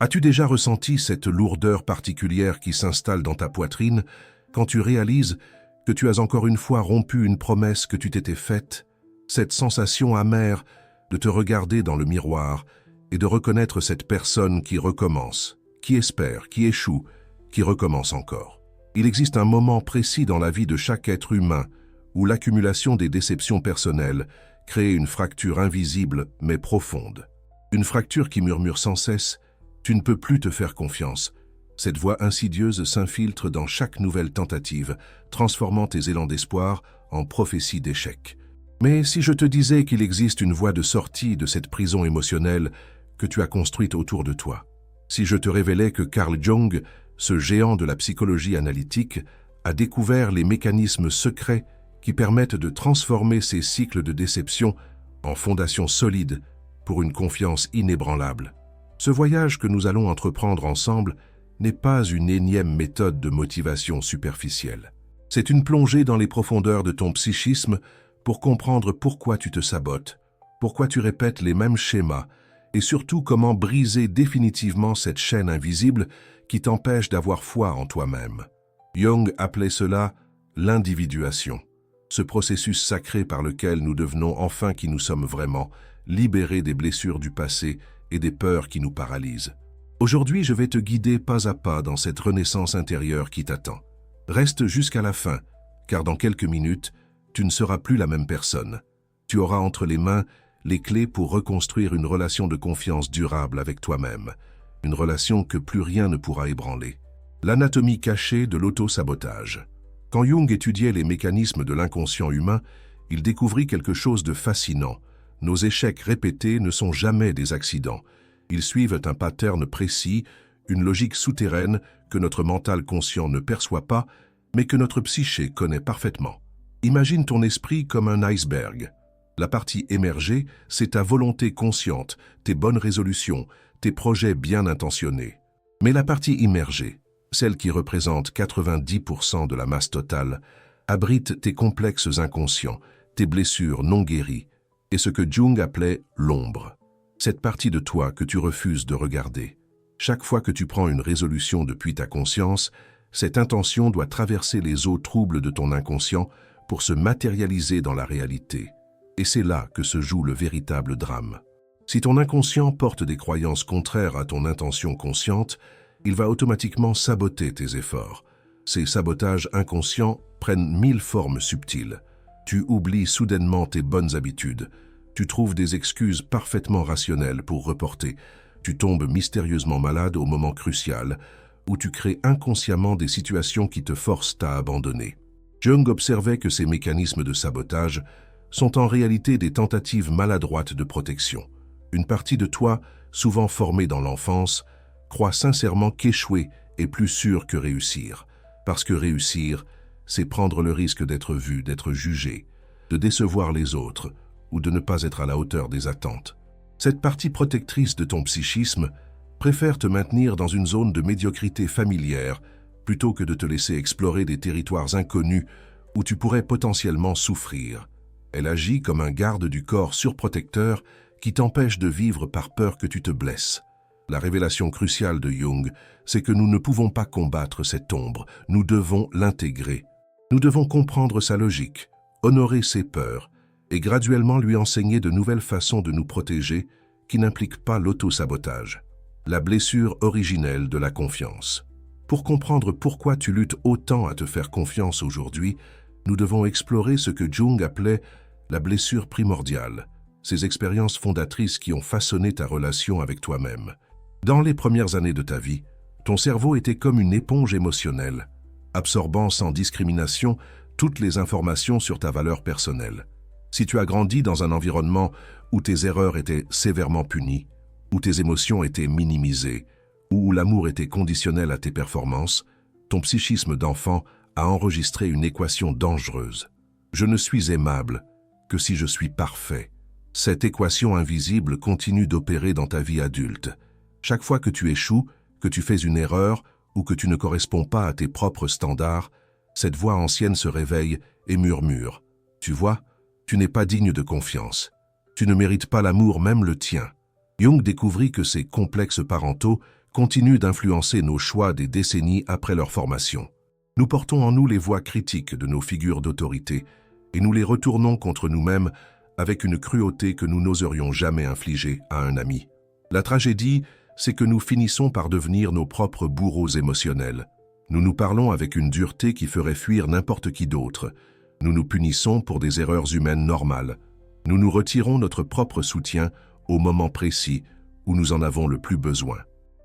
As-tu déjà ressenti cette lourdeur particulière qui s'installe dans ta poitrine quand tu réalises que tu as encore une fois rompu une promesse que tu t'étais faite? Cette sensation amère de te regarder dans le miroir et de reconnaître cette personne qui recommence, qui espère, qui échoue, qui recommence encore. Il existe un moment précis dans la vie de chaque être humain où l'accumulation des déceptions personnelles crée une fracture invisible mais profonde. Une fracture qui murmure sans cesse « Tu ne peux plus te faire confiance ». Cette voix insidieuse s'infiltre dans chaque nouvelle tentative, transformant tes élans d'espoir en prophéties d'échec. Mais si je te disais qu'il existe une voie de sortie de cette prison émotionnelle que tu as construite autour de toi? Si je te révélais que Carl Jung, ce géant de la psychologie analytique, a découvert les mécanismes secrets qui permettent de transformer ces cycles de déception en fondations solides pour une confiance inébranlable? Ce voyage que nous allons entreprendre ensemble n'est pas une énième méthode de motivation superficielle. C'est une plongée dans les profondeurs de ton psychisme pour comprendre pourquoi tu te sabotes, pourquoi tu répètes les mêmes schémas et surtout comment briser définitivement cette chaîne invisible qui t'empêche d'avoir foi en toi-même. Jung appelait cela l'individuation, ce processus sacré par lequel nous devenons enfin qui nous sommes vraiment, libérés des blessures du passé et des peurs qui nous paralysent. Aujourd'hui, je vais te guider pas à pas dans cette renaissance intérieure qui t'attend. Reste jusqu'à la fin, car dans quelques minutes, tu ne seras plus la même personne. Tu auras entre les mains les clés pour reconstruire une relation de confiance durable avec toi-même, une relation que plus rien ne pourra ébranler. L'anatomie cachée de l'auto-sabotage. Quand Jung étudiait les mécanismes de l'inconscient humain, il découvrit quelque chose de fascinant. Nos échecs répétés ne sont jamais des accidents. Ils suivent un pattern précis, une logique souterraine que notre mental conscient ne perçoit pas, mais que notre psyché connaît parfaitement. Imagine ton esprit comme un iceberg. La partie émergée, c'est ta volonté consciente, tes bonnes résolutions, tes projets bien intentionnés. Mais la partie immergée, celle qui représente 90% de la masse totale, abrite tes complexes inconscients, tes blessures non guéries, et ce que Jung appelait l'ombre. Cette partie de toi que tu refuses de regarder. Chaque fois que tu prends une résolution depuis ta conscience, cette intention doit traverser les eaux troubles de ton inconscient pour se matérialiser dans la réalité. Et c'est là que se joue le véritable drame. Si ton inconscient porte des croyances contraires à ton intention consciente, il va automatiquement saboter tes efforts. Ces sabotages inconscients prennent 1000 formes subtiles. Tu oublies soudainement tes bonnes habitudes. Tu trouves des excuses parfaitement rationnelles pour reporter. Tu tombes mystérieusement malade au moment crucial, où tu crées inconsciemment des situations qui te forcent à abandonner. Jung observait que ces mécanismes de sabotage sont en réalité des tentatives maladroites de protection. Une partie de toi, souvent formée dans l'enfance, croit sincèrement qu'échouer est plus sûr que réussir. Parce que réussir, c'est prendre le risque d'être vu, d'être jugé, de décevoir les autres ou de ne pas être à la hauteur des attentes. Cette partie protectrice de ton psychisme préfère te maintenir dans une zone de médiocrité familière plutôt que de te laisser explorer des territoires inconnus où tu pourrais potentiellement souffrir. Elle agit comme un garde du corps surprotecteur qui t'empêche de vivre par peur que tu te blesses. La révélation cruciale de Jung, c'est que nous ne pouvons pas combattre cette ombre, nous devons l'intégrer. Nous devons comprendre sa logique, honorer ses peurs et graduellement lui enseigner de nouvelles façons de nous protéger qui n'impliquent pas l'auto-sabotage. La blessure originelle de la confiance. Pour comprendre pourquoi tu luttes autant à te faire confiance aujourd'hui, nous devons explorer ce que Jung appelait la blessure primordiale, ces expériences fondatrices qui ont façonné ta relation avec toi-même. Dans les premières années de ta vie, ton cerveau était comme une éponge émotionnelle, absorbant sans discrimination toutes les informations sur ta valeur personnelle. Si tu as grandi dans un environnement où tes erreurs étaient sévèrement punies, où tes émotions étaient minimisées, ou où l'amour était conditionnel à tes performances, ton psychisme d'enfant a enregistré une équation dangereuse. Je ne suis aimable que si je suis parfait. Cette équation invisible continue d'opérer dans ta vie adulte. Chaque fois que tu échoues, que tu fais une erreur ou que tu ne corresponds pas à tes propres standards, cette voix ancienne se réveille et murmure. Tu vois, tu n'es pas digne de confiance. Tu ne mérites pas l'amour, même le tien. Jung découvrit que ces complexes parentaux continuent d'influencer nos choix des décennies après leur formation. Nous portons en nous les voix critiques de nos figures d'autorité et nous les retournons contre nous-mêmes avec une cruauté que nous n'oserions jamais infliger à un ami. La tragédie, c'est que nous finissons par devenir nos propres bourreaux émotionnels. Nous nous parlons avec une dureté qui ferait fuir n'importe qui d'autre. Nous nous punissons pour des erreurs humaines normales. Nous nous retirons notre propre soutien au moment précis où nous en avons le plus besoin.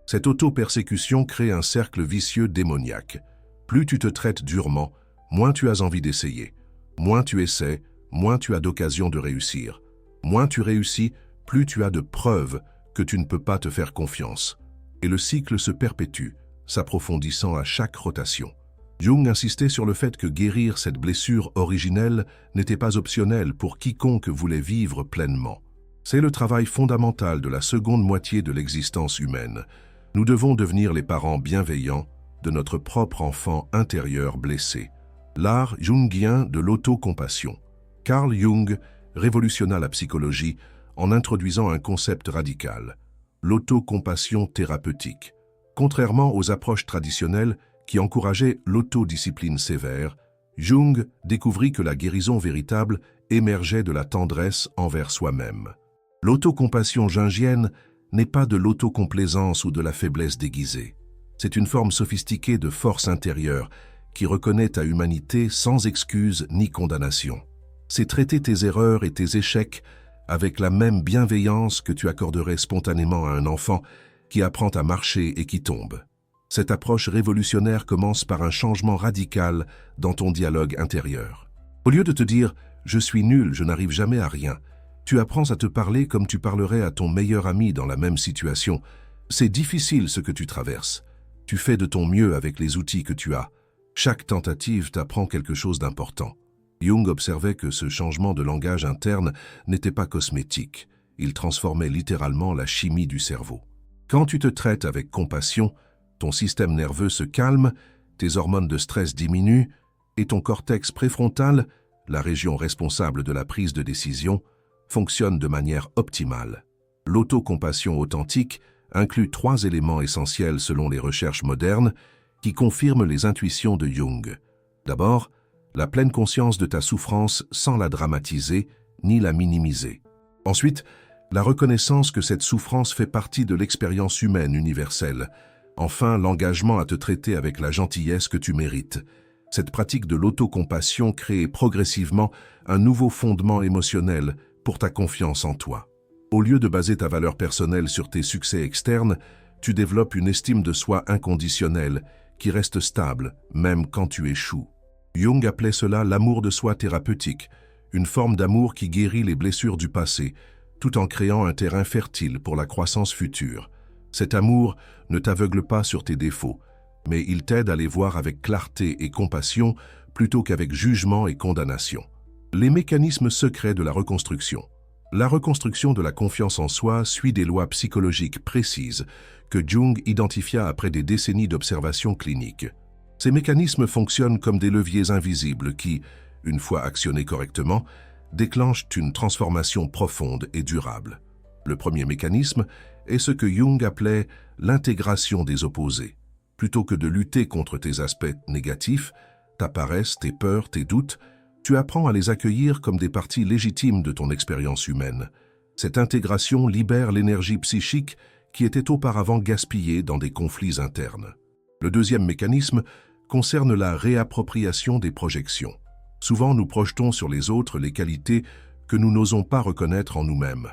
Cette auto-persécution crée un cercle vicieux démoniaque. Plus tu te traites durement, moins tu as envie d'essayer. Moins tu essaies, moins tu as d'occasion de réussir. Moins tu réussis, plus tu as de preuves que tu ne peux pas te faire confiance. Et le cycle se perpétue, s'approfondissant à chaque rotation. Jung insistait sur le fait que guérir cette blessure originelle n'était pas optionnel pour quiconque voulait vivre pleinement. C'est le travail fondamental de la seconde moitié de l'existence humaine. Nous devons devenir les parents bienveillants de notre propre enfant intérieur blessé. L'art jungien de l'autocompassion. Carl Jung révolutionna la psychologie en introduisant un concept radical, l'autocompassion thérapeutique. Contrairement aux approches traditionnelles qui encourageaient l'autodiscipline sévère, Jung découvrit que la guérison véritable émergeait de la tendresse envers soi-même. L'autocompassion jungienne n'est pas de l'autocomplaisance ou de la faiblesse déguisée. C'est une forme sophistiquée de force intérieure qui reconnaît ta humanité sans excuse ni condamnation. C'est traiter tes erreurs et tes échecs avec la même bienveillance que tu accorderais spontanément à un enfant qui apprend à marcher et qui tombe. Cette approche révolutionnaire commence par un changement radical dans ton dialogue intérieur. Au lieu de te dire « je suis nul, je n'arrive jamais à rien », tu apprends à te parler comme tu parlerais à ton meilleur ami dans la même situation. C'est difficile ce que tu traverses. Tu fais de ton mieux avec les outils que tu as. Chaque tentative t'apprend quelque chose d'important. Jung observait que ce changement de langage interne n'était pas cosmétique. Il transformait littéralement la chimie du cerveau. Quand tu te traites avec compassion, ton système nerveux se calme, tes hormones de stress diminuent et ton cortex préfrontal, la région responsable de la prise de décision, fonctionne de manière optimale. L'autocompassion authentique inclut 3 éléments essentiels selon les recherches modernes qui confirment les intuitions de Jung. D'abord, la pleine conscience de ta souffrance sans la dramatiser ni la minimiser. Ensuite, la reconnaissance que cette souffrance fait partie de l'expérience humaine universelle. Enfin, l'engagement à te traiter avec la gentillesse que tu mérites. Cette pratique de l'autocompassion crée progressivement un nouveau fondement émotionnel pour ta confiance en toi. Au lieu de baser ta valeur personnelle sur tes succès externes, tu développes une estime de soi inconditionnelle qui reste stable même quand tu échoues. Jung appelait cela l'amour de soi thérapeutique, une forme d'amour qui guérit les blessures du passé, tout en créant un terrain fertile pour la croissance future. Cet amour ne t'aveugle pas sur tes défauts, mais il t'aide à les voir avec clarté et compassion plutôt qu'avec jugement et condamnation. Les mécanismes secrets de la reconstruction. La reconstruction de la confiance en soi suit des lois psychologiques précises que Jung identifia après des décennies d'observation clinique. Ces mécanismes fonctionnent comme des leviers invisibles qui, une fois actionnés correctement, déclenchent une transformation profonde et durable. Le premier mécanisme est ce que Jung appelait l'intégration des opposés. Plutôt que de lutter contre tes aspects négatifs, ta paresse, tes peurs, tes doutes, tu apprends à les accueillir comme des parties légitimes de ton expérience humaine. Cette intégration libère l'énergie psychique qui était auparavant gaspillée dans des conflits internes. Le deuxième mécanisme concerne la réappropriation des projections. Souvent, nous projetons sur les autres les qualités que nous n'osons pas reconnaître en nous-mêmes.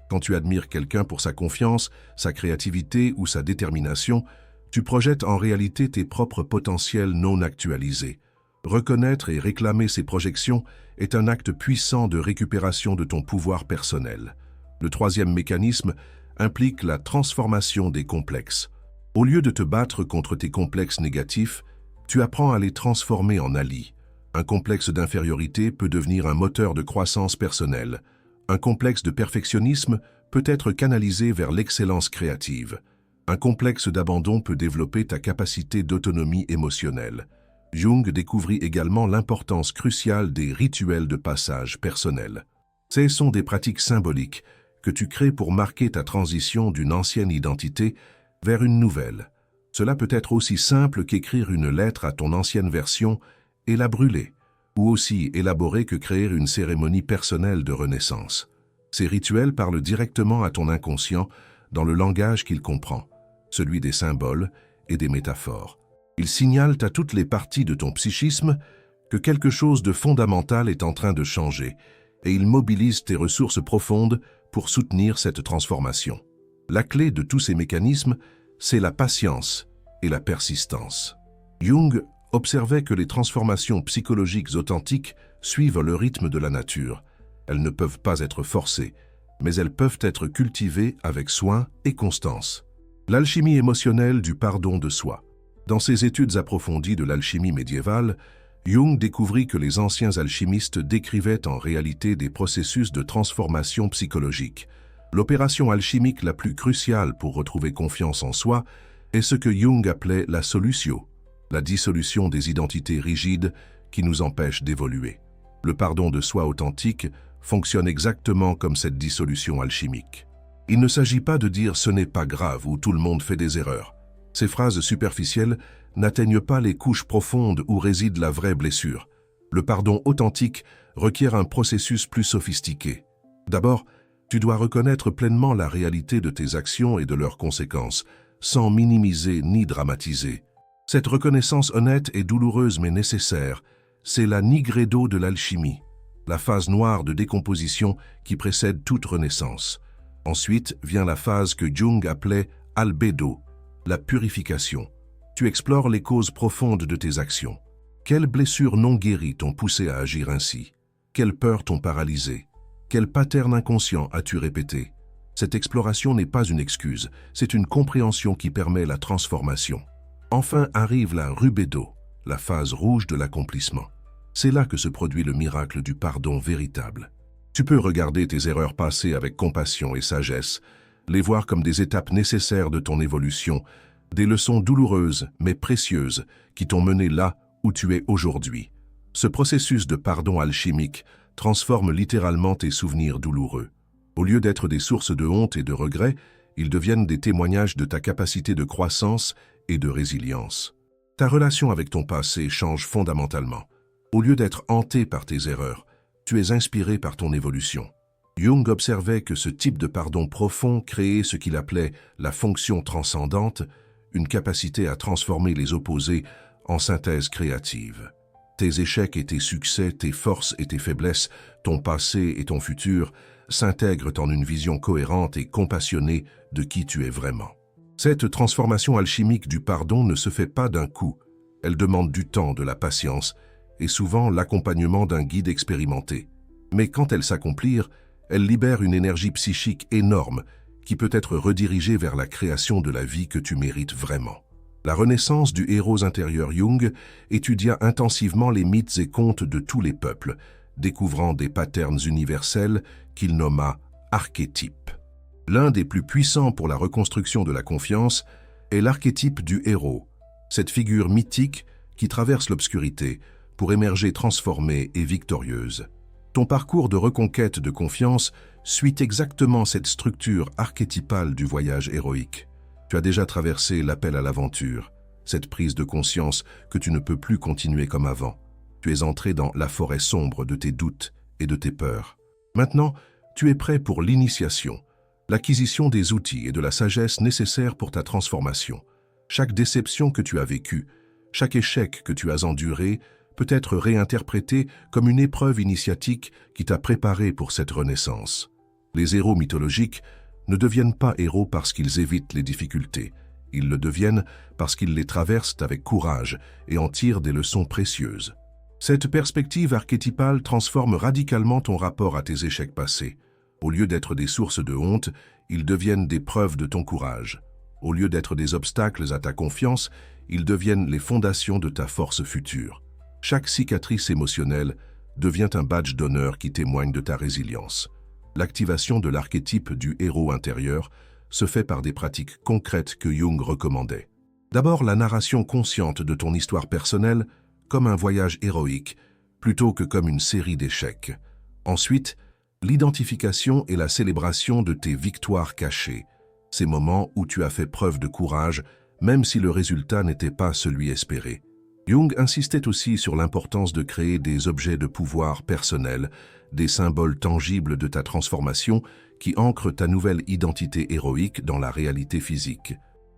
Quand tu admires quelqu'un pour sa confiance, sa créativité ou sa détermination, tu projettes en réalité tes propres potentiels non actualisés. Reconnaître et réclamer ces projections est un acte puissant de récupération de ton pouvoir personnel. Le troisième mécanisme implique la transformation des complexes. Au lieu de te battre contre tes complexes négatifs, tu apprends à les transformer en alliés. Un complexe d'infériorité peut devenir un moteur de croissance personnelle. Un complexe de perfectionnisme peut être canalisé vers l'excellence créative. Un complexe d'abandon peut développer ta capacité d'autonomie émotionnelle. Jung découvrit également l'importance cruciale des rituels de passage personnels. Ces sont des pratiques symboliques que tu crées pour marquer ta transition d'une ancienne identité vers une nouvelle. Cela peut être aussi simple qu'écrire une lettre à ton ancienne version et la brûler, ou aussi élaboré que créer une cérémonie personnelle de renaissance. Ces rituels parlent directement à ton inconscient dans le langage qu'il comprend, celui des symboles et des métaphores. Ils signalent à toutes les parties de ton psychisme que quelque chose de fondamental est en train de changer, et ils mobilisent tes ressources profondes pour soutenir cette transformation. La clé de tous ces mécanismes, c'est la patience et la persistance. Jung observait que les transformations psychologiques authentiques suivent le rythme de la nature. Elles ne peuvent pas être forcées, mais elles peuvent être cultivées avec soin et constance. L'alchimie émotionnelle du pardon de soi. Dans ses études approfondies de l'alchimie médiévale, Jung découvrit que les anciens alchimistes décrivaient en réalité des processus de transformation psychologique. L'opération alchimique la plus cruciale pour retrouver confiance en soi est ce que Jung appelait la solutio, la dissolution des identités rigides qui nous empêchent d'évoluer. Le pardon de soi authentique fonctionne exactement comme cette dissolution alchimique. Il ne s'agit pas de dire « ce n'est pas grave » ou « tout le monde fait des erreurs ». Ces phrases superficielles n'atteignent pas les couches profondes où réside la vraie blessure. Le pardon authentique requiert un processus plus sophistiqué. D'abord, tu dois reconnaître pleinement la réalité de tes actions et de leurs conséquences, sans minimiser ni dramatiser. Cette reconnaissance honnête et douloureuse mais nécessaire, c'est la nigredo de l'alchimie, la phase noire de décomposition qui précède toute renaissance. Ensuite vient la phase que Jung appelait albedo, la purification. Tu explores les causes profondes de tes actions. Quelles blessures non guéries t'ont poussé à agir ainsi? Quelles peurs t'ont paralysé? Quel pattern inconscient as-tu répété? Cette exploration n'est pas une excuse, c'est une compréhension qui permet la transformation. Enfin arrive la rubedo, la phase rouge de l'accomplissement. C'est là que se produit le miracle du pardon véritable. Tu peux regarder tes erreurs passées avec compassion et sagesse, les voir comme des étapes nécessaires de ton évolution, des leçons douloureuses mais précieuses qui t'ont mené là où tu es aujourd'hui. Ce processus de pardon alchimique transforme littéralement tes souvenirs douloureux. Au lieu d'être des sources de honte et de regret, ils deviennent des témoignages de ta capacité de croissance et de résilience. Ta relation avec ton passé change fondamentalement. Au lieu d'être hanté par tes erreurs, tu es inspiré par ton évolution. Jung observait que ce type de pardon profond créait ce qu'il appelait la fonction transcendante, une capacité à transformer les opposés en synthèse créative. Tes échecs et tes succès, tes forces et tes faiblesses, ton passé et ton futur s'intègrent en une vision cohérente et compassionnée de qui tu es vraiment. Cette transformation alchimique du pardon ne se fait pas d'un coup. Elle demande du temps, de la patience et souvent l'accompagnement d'un guide expérimenté. Mais quand elle s'accomplit, elle libère une énergie psychique énorme qui peut être redirigée vers la création de la vie que tu mérites vraiment. La renaissance du héros intérieur Jung étudia intensivement les mythes et contes de tous les peuples, découvrant des patterns universels qu'il nomma archétypes. L'un des plus puissants pour la reconstruction de la confiance est l'archétype du héros, cette figure mythique qui traverse l'obscurité pour émerger transformée et victorieuse. Ton parcours de reconquête de confiance suit exactement cette structure archétypale du voyage héroïque. Tu as déjà traversé l'appel à l'aventure, cette prise de conscience que tu ne peux plus continuer comme avant. Tu es entré dans la forêt sombre de tes doutes et de tes peurs. Maintenant, tu es prêt pour l'initiation, l'acquisition des outils et de la sagesse nécessaires pour ta transformation. Chaque déception que tu as vécue, chaque échec que tu as enduré, peut être réinterprété comme une épreuve initiatique qui t'a préparé pour cette renaissance. Les héros mythologiques ne deviennent pas héros parce qu'ils évitent les difficultés. Ils le deviennent parce qu'ils les traversent avec courage et en tirent des leçons précieuses. Cette perspective archétypale transforme radicalement ton rapport à tes échecs passés. Au lieu d'être des sources de honte, ils deviennent des preuves de ton courage. Au lieu d'être des obstacles à ta confiance, ils deviennent les fondations de ta force future. Chaque cicatrice émotionnelle devient un badge d'honneur qui témoigne de ta résilience. L'activation de l'archétype du héros intérieur se fait par des pratiques concrètes que Jung recommandait. D'abord, la narration consciente de ton histoire personnelle comme un voyage héroïque, plutôt que comme une série d'échecs. Ensuite, l'identification et la célébration de tes victoires cachées. ces moments où tu as fait preuve de courage, même si le résultat n'était pas celui espéré. Jung insistait aussi sur l'importance de créer des objets de pouvoir personnels, des symboles tangibles de ta transformation qui ancrent ta nouvelle identité héroïque dans la réalité physique.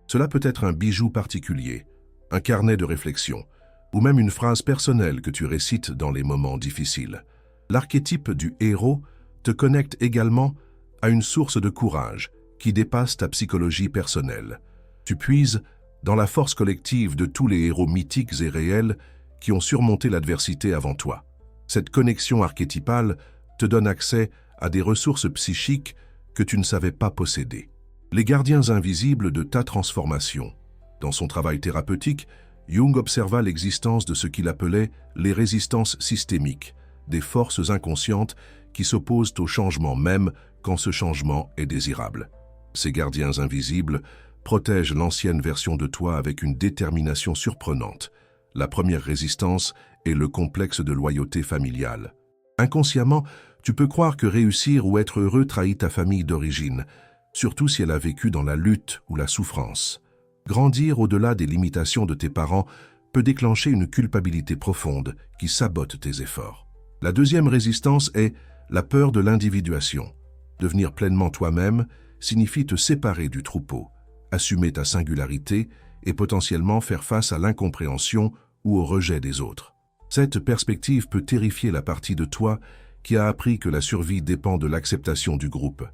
Cela peut être un bijou particulier, un carnet de réflexion, ou même une phrase personnelle que tu récites dans les moments difficiles. L'archétype du héros te connecte également à une source de courage qui dépasse ta psychologie personnelle. Tu puises dans la force collective de tous les héros mythiques et réels qui ont surmonté l'adversité avant toi. Cette connexion archétypale te donne accès à des ressources psychiques que tu ne savais pas posséder. Les gardiens invisibles de ta transformation. Dans son travail thérapeutique, Jung observa l'existence de ce qu'il appelait les résistances systémiques, des forces inconscientes qui s'opposent au changement même quand ce changement est désirable. Ces gardiens invisibles protègent l'ancienne version de toi avec une détermination surprenante. La première résistance est le complexe de loyauté familiale. Inconsciemment, tu peux croire que réussir ou être heureux trahit ta famille d'origine, surtout si elle a vécu dans la lutte ou la souffrance. Grandir au-delà des limitations de tes parents peut déclencher une culpabilité profonde qui sabote tes efforts. La deuxième résistance est la peur de l'individuation. Devenir pleinement toi-même signifie te séparer du troupeau, assumer ta singularité et potentiellement faire face à l'incompréhension ou au rejet des autres. Cette perspective peut terrifier la partie de toi qui a appris que la survie dépend de l'acceptation du groupe.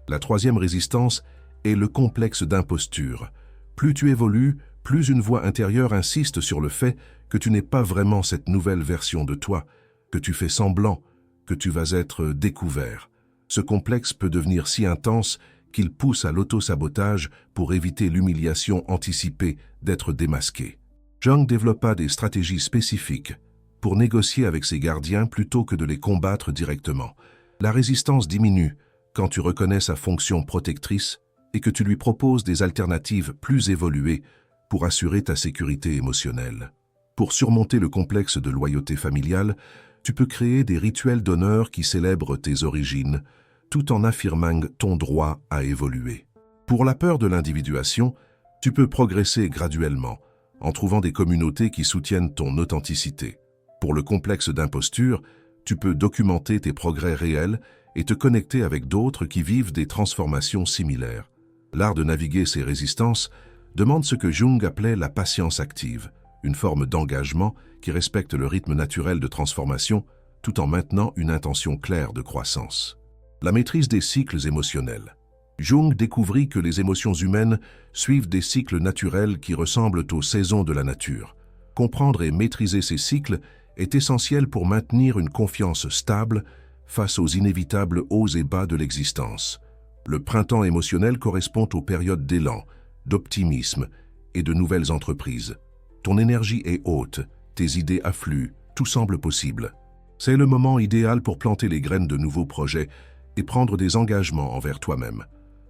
La troisième résistance est le complexe d'imposture. Plus tu évolues, plus une voix intérieure insiste sur le fait que tu n'es pas vraiment cette nouvelle version de toi, que tu fais semblant, que tu vas être découvert. Ce complexe peut devenir si intense qu'il pousse à l'auto-sabotage pour éviter l'humiliation anticipée d'être démasqué. Jung développa des stratégies spécifiques pour négocier avec ses gardiens plutôt que de les combattre directement. La résistance diminue quand tu reconnais sa fonction protectrice et que tu lui proposes des alternatives plus évoluées pour assurer ta sécurité émotionnelle. Pour surmonter le complexe de loyauté familiale, tu peux créer des rituels d'honneur qui célèbrent tes origines, tout en affirmant ton droit à évoluer. Pour la peur de l'individuation, tu peux progresser graduellement, en trouvant des communautés qui soutiennent ton authenticité. Pour le complexe d'imposture, tu peux documenter tes progrès réels et te connecter avec d'autres qui vivent des transformations similaires. L'art de naviguer ces résistances demande ce que Jung appelait la patience active, une forme d'engagement qui respecte le rythme naturel de transformation tout en maintenant une intention claire de croissance. La maîtrise des cycles émotionnels. Jung découvrit que les émotions humaines suivent des cycles naturels qui ressemblent aux saisons de la nature. Comprendre et maîtriser ces cycles est essentiel pour maintenir une confiance stable face aux inévitables hauts et bas de l'existence. Le printemps émotionnel correspond aux périodes d'élan, d'optimisme et de nouvelles entreprises. Ton énergie est haute, tes idées affluent, tout semble possible. C'est le moment idéal pour planter les graines de nouveaux projets et prendre des engagements envers toi-même.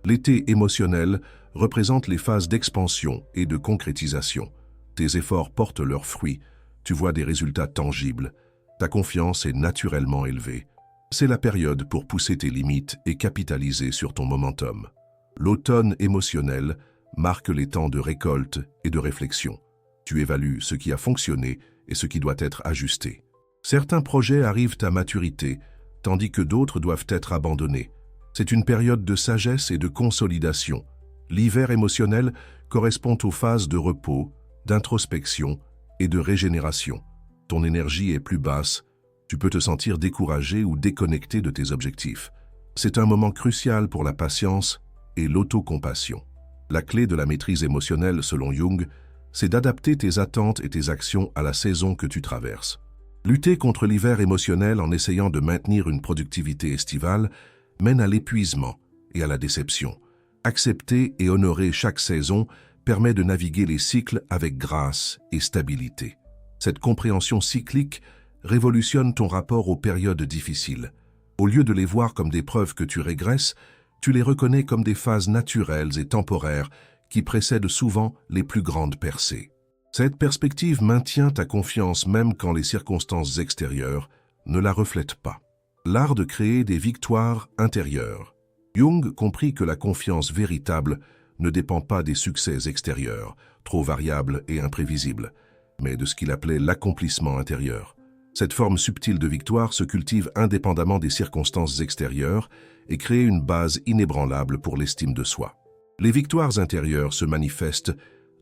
L'été émotionnel représente les phases d'expansion et de concrétisation. Tes efforts portent leurs fruits, tu vois des résultats tangibles, ta confiance est naturellement élevée. C'est la période pour pousser tes limites et capitaliser sur ton momentum. L'automne émotionnel marque les temps de récolte et de réflexion. Tu évalues ce qui a fonctionné et ce qui doit être ajusté. Certains projets arrivent à maturité, tandis que d'autres doivent être abandonnés. C'est une période de sagesse et de consolidation. L'hiver émotionnel correspond aux phases de repos, d'introspection et de régénération. Ton énergie est plus basse, tu peux te sentir découragé ou déconnecté de tes objectifs. C'est un moment crucial pour la patience et l'autocompassion. La clé de la maîtrise émotionnelle, selon Jung, c'est d'adapter tes attentes et tes actions à la saison que tu traverses. Lutter contre l'hiver émotionnel en essayant de maintenir une productivité estivale mène à l'épuisement et à la déception. Accepter et honorer chaque saison permet de naviguer les cycles avec grâce et stabilité. Cette compréhension cyclique révolutionne ton rapport aux périodes difficiles. Au lieu de les voir comme des preuves que tu régresses, tu les reconnais comme des phases naturelles et temporaires qui précèdent souvent les plus grandes percées. Cette perspective maintient ta confiance même quand les circonstances extérieures ne la reflètent pas. L'art de créer des victoires intérieures. Jung comprit que la confiance véritable ne dépend pas des succès extérieurs, trop variables et imprévisibles, mais de ce qu'il appelait l'accomplissement intérieur. Cette forme subtile de victoire se cultive indépendamment des circonstances extérieures et crée une base inébranlable pour l'estime de soi. Les victoires intérieures se manifestent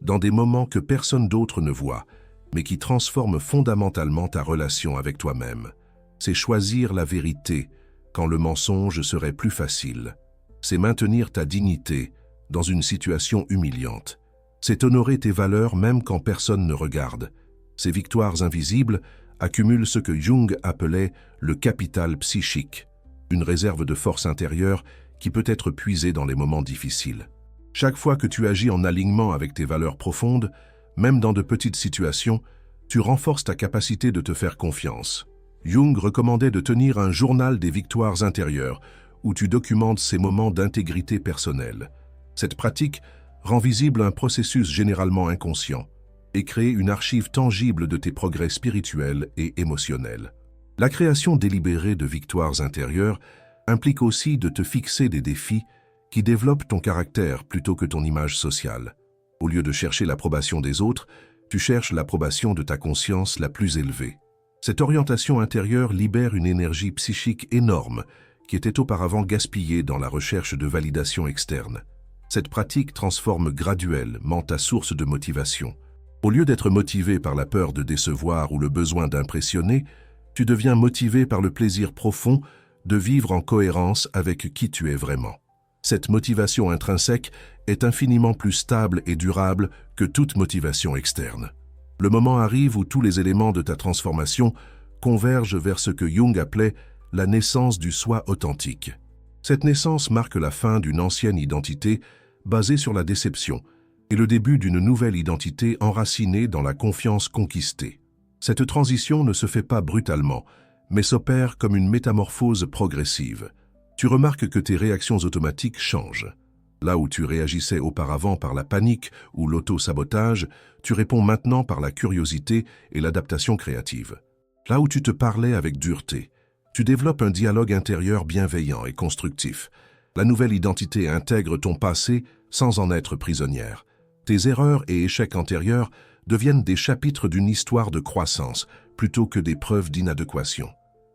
dans des moments que personne d'autre ne voit, mais qui transforment fondamentalement ta relation avec toi-même. C'est choisir la vérité quand le mensonge serait plus facile. C'est maintenir ta dignité dans une situation humiliante. C'est honorer tes valeurs même quand personne ne regarde. Ces victoires invisibles accumulent ce que Jung appelait le capital psychique, une réserve de force intérieure qui peut être puisée dans les moments difficiles. Chaque fois que tu agis en alignement avec tes valeurs profondes, même dans de petites situations, tu renforces ta capacité de te faire confiance. Jung recommandait de tenir un journal des victoires intérieures, où tu documentes ces moments d'intégrité personnelle. Cette pratique rend visible un processus généralement inconscient et crée une archive tangible de tes progrès spirituels et émotionnels. La création délibérée de victoires intérieures implique aussi de te fixer des défis qui développent ton caractère plutôt que ton image sociale. Au lieu de chercher l'approbation des autres, tu cherches l'approbation de ta conscience la plus élevée. Cette orientation intérieure libère une énergie psychique énorme qui était auparavant gaspillée dans la recherche de validation externe. Cette pratique transforme graduellement ta source de motivation. Au lieu d'être motivé par la peur de décevoir ou le besoin d'impressionner, tu deviens motivé par le plaisir profond de vivre en cohérence avec qui tu es vraiment. Cette motivation intrinsèque est infiniment plus stable et durable que toute motivation externe. Le moment arrive où tous les éléments de ta transformation convergent vers ce que Jung appelait la naissance du soi authentique. Cette naissance marque la fin d'une ancienne identité basée sur la déception et le début d'une nouvelle identité enracinée dans la confiance conquistée. Cette transition ne se fait pas brutalement, mais s'opère comme une métamorphose progressive. Tu remarques que tes réactions automatiques changent. Là où tu réagissais auparavant par la panique ou l'auto-sabotage, tu réponds maintenant par la curiosité et l'adaptation créative. Là où tu te parlais avec dureté, tu développes un dialogue intérieur bienveillant et constructif. La nouvelle identité intègre ton passé sans en être prisonnière. Tes erreurs et échecs antérieurs deviennent des chapitres d'une histoire de croissance plutôt que des preuves d'inadéquation.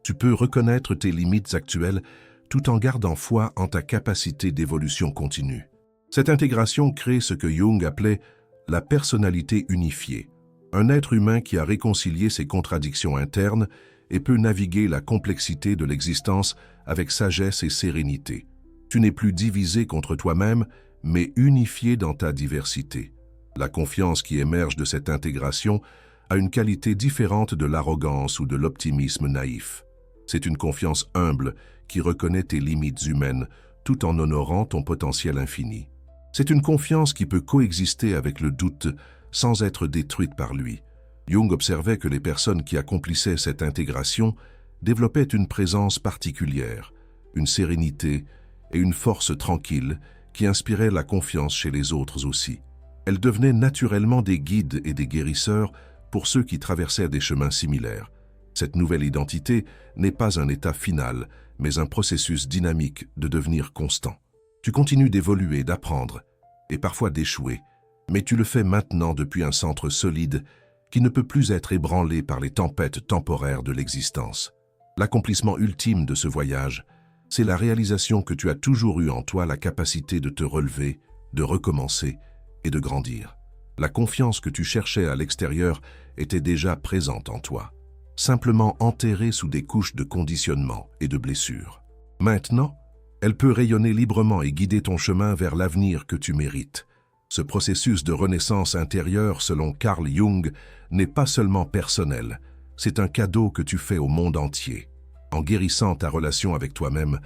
Tu peux reconnaître tes limites actuelles tout en gardant foi en ta capacité d'évolution continue. Cette intégration crée ce que Jung appelait la personnalité unifiée, un être humain qui a réconcilié ses contradictions internes et peut naviguer la complexité de l'existence avec sagesse et sérénité. Tu n'es plus divisé contre toi-même, mais unifié dans ta diversité. La confiance qui émerge de cette intégration a une qualité différente de l'arrogance ou de l'optimisme naïf. C'est une confiance humble qui reconnaît tes limites humaines tout en honorant ton potentiel infini. C'est une confiance qui peut coexister avec le doute sans être détruite par lui. Jung observait que les personnes qui accomplissaient cette intégration développaient une présence particulière, une sérénité et une force tranquille qui inspiraient la confiance chez les autres aussi. Elles devenaient naturellement des guides et des guérisseurs pour ceux qui traversaient des chemins similaires. Cette nouvelle identité n'est pas un état final, mais un processus dynamique de devenir constant. Tu continues d'évoluer, d'apprendre, et parfois d'échouer, mais tu le fais maintenant depuis un centre solide qui ne peut plus être ébranlé par les tempêtes temporaires de l'existence. L'accomplissement ultime de ce voyage, c'est la réalisation que tu as toujours eu en toi la capacité de te relever, de recommencer et de grandir. La confiance que tu cherchais à l'extérieur était déjà présente en toi, simplement enterrée sous des couches de conditionnement et de blessures. Maintenant, elle peut rayonner librement et guider ton chemin vers l'avenir que tu mérites. Ce processus de renaissance intérieure, selon Carl Jung, n'est pas seulement personnel, c'est un cadeau que tu fais au monde entier. En guérissant ta relation avec toi-même,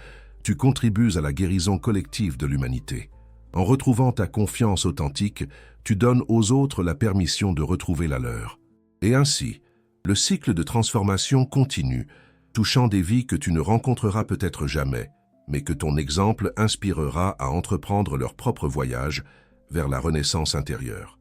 tu contribues à la guérison collective de l'humanité. En retrouvant ta confiance authentique, tu donnes aux autres la permission de retrouver la leur. Et ainsi, le cycle de transformation continue, touchant des vies que tu ne rencontreras peut-être jamais, mais que ton exemple inspirera à entreprendre leur propre voyage vers la renaissance intérieure.